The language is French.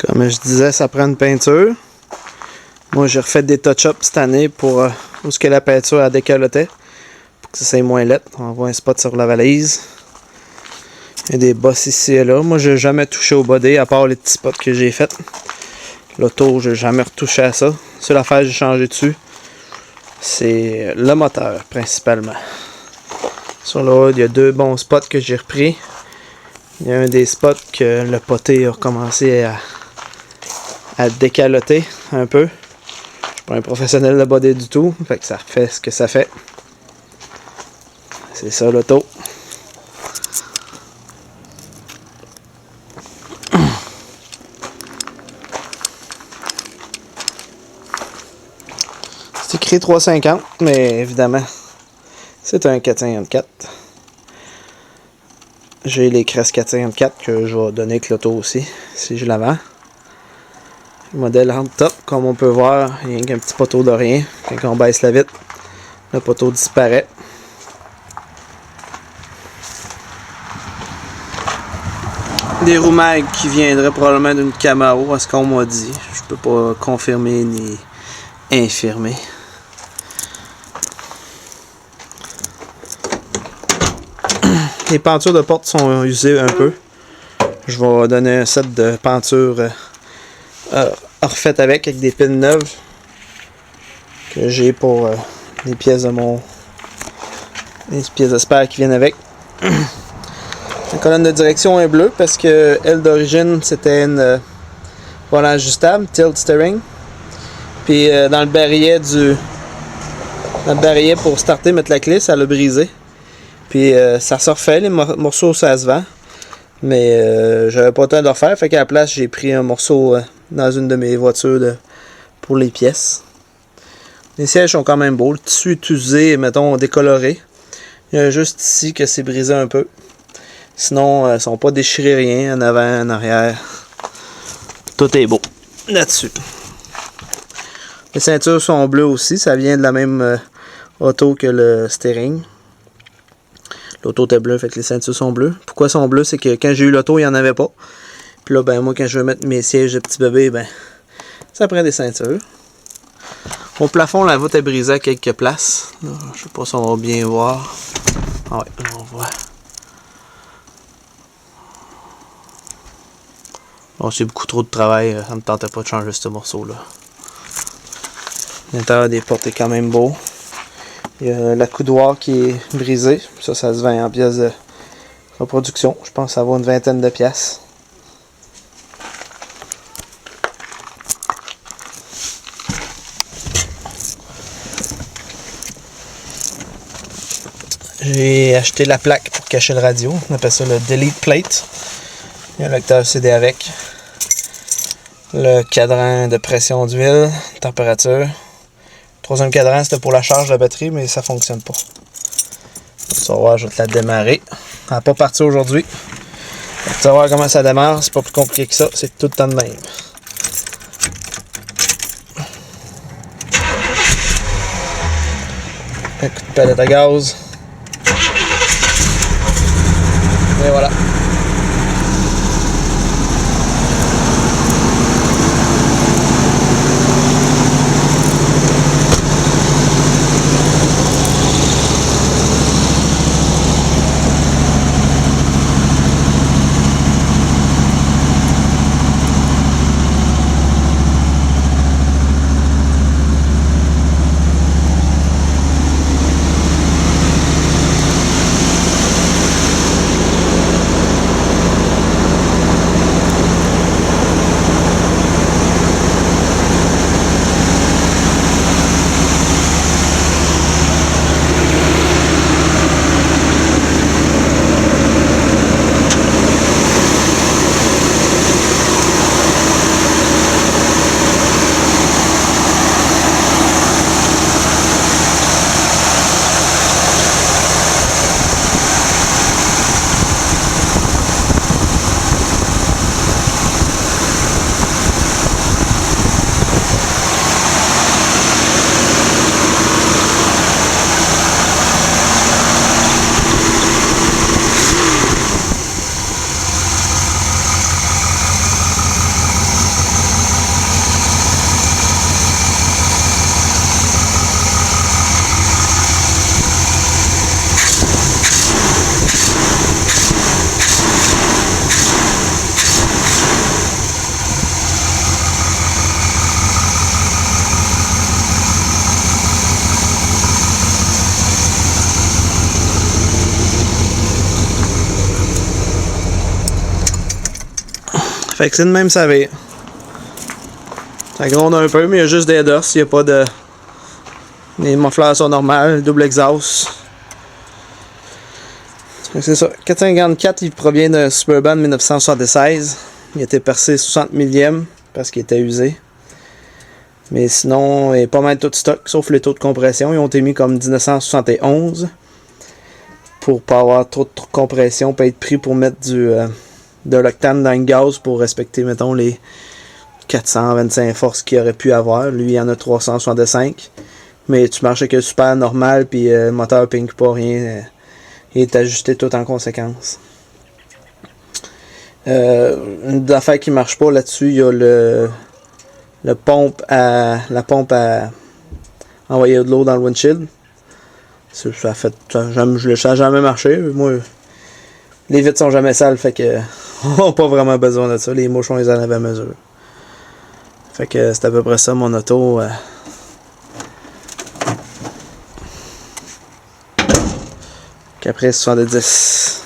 Comme je disais, ça prend une peinture. Moi, j'ai refait des touch-ups cette année pour où ce que la peinture a décaloté. Pour que ça soit moins laid. On voit un spot sur la valise. Il y a des bosses ici et là. Moi, j'ai jamais touché au body à part les petits spots que j'ai fait. L'auto, j'ai jamais retouché à ça. Seule affaire que j'ai changé dessus, c'est le moteur principalement. Sur le haut, il y a deux bons spots que j'ai repris. Il y a un des spots que le poté a commencé à décaloter un peu. Je suis pas un professionnel de body du tout, fait que ça fait ce que ça fait. C'est ça l'auto. C'est écrit 350, mais évidemment, c'est un 454. J'ai les Crest 454 que je vais donner avec l'auto aussi, si je la vends. Le modèle hard top, comme on peut voir, il y a un petit poteau de rien. Quand on baisse la vitre, le poteau disparaît. Des roues mag qui viendraient probablement d'une Camaro, à ce qu'on m'a dit. Je peux pas confirmer ni infirmer. Les pentures de porte sont usées un peu. Je vais donner un set de pentures refaites avec des pins neuves que j'ai pour les pièces de les pièces de spare qui viennent avec. La colonne de direction est bleue parce que elle d'origine c'était une volant ajustable, tilt steering. Puis dans le barillet pour starter, mettre la clé, ça l'a brisé. Puis ça se refait, les morceaux ça se vend. Mais j'avais pas le temps de le refaire, fait qu'à la place j'ai pris un morceau dans une de mes voitures pour les pièces. Les sièges sont quand même beaux, le tissu est usé, mettons décoloré. Il y a juste ici que c'est brisé un peu. Sinon, ils sont pas déchirés rien, en avant, en arrière. Tout est beau là-dessus. Les ceintures sont bleues aussi, ça vient de la même auto que le steering. L'auto était bleue, fait que les ceintures sont bleues. Pourquoi elles sont bleues? C'est que quand j'ai eu l'auto, il n'y en avait pas. Puis là, ben moi, quand je veux mettre mes sièges de petit bébé, ben ça prend des ceintures. Au plafond, la voûte est brisée à quelques places. Là, je sais pas si on va bien voir. Ah ouais, là, on voit. Bon, c'est beaucoup trop de travail, ça me tentait pas de changer ce morceau-là. L'intérieur des portes est quand même beau. Il y a la coudoir qui est brisée. Ça se vend en pièces de reproduction. Je pense que ça vaut une vingtaine de pièces. J'ai acheté la plaque pour cacher le radio. On appelle ça le Delete Plate. Il y a un lecteur CD avec. Le cadran de pression d'huile, température. Troisième cadran, c'était pour la charge de la batterie, mais ça fonctionne pas. Tu vas voir, je vais te la démarrer. Elle n'a pas parti aujourd'hui. Tu vas voir comment ça démarre, c'est pas plus compliqué que ça, c'est tout le temps de même. Un coup de palette à gaz. Et voilà. Fait que c'est de même ça vire. Ça gronde un peu, mais il y a juste des dust, il n'y a pas de... Les mufflers sont normales, double exhaust. C'est ça. 454, il provient d'un Suburban 1976. Il a été percé 60 millième parce qu'il était usé. Mais sinon, il est pas mal tout stock, sauf les taux de compression. Ils ont été mis comme 1971 pour pas avoir trop de compression, pas être pris pour mettre de l'octane dans le gaz pour respecter, mettons, les 425 forces qu'il aurait pu avoir. Lui, il y en a 365. Mais tu marches avec un super normal, puis le moteur ping pas rien. Il est ajusté tout en conséquence. Une affaire qui marche pas là-dessus, il y a la pompe à envoyer de l'eau dans le windshield. Ça a jamais marché. Moi, les vitres sont jamais sales, fait que on n'a pas vraiment besoin de ça. Les mouchons, ils en avaient à mesure. Fait que c'est à peu près ça mon auto. Qu'après 70.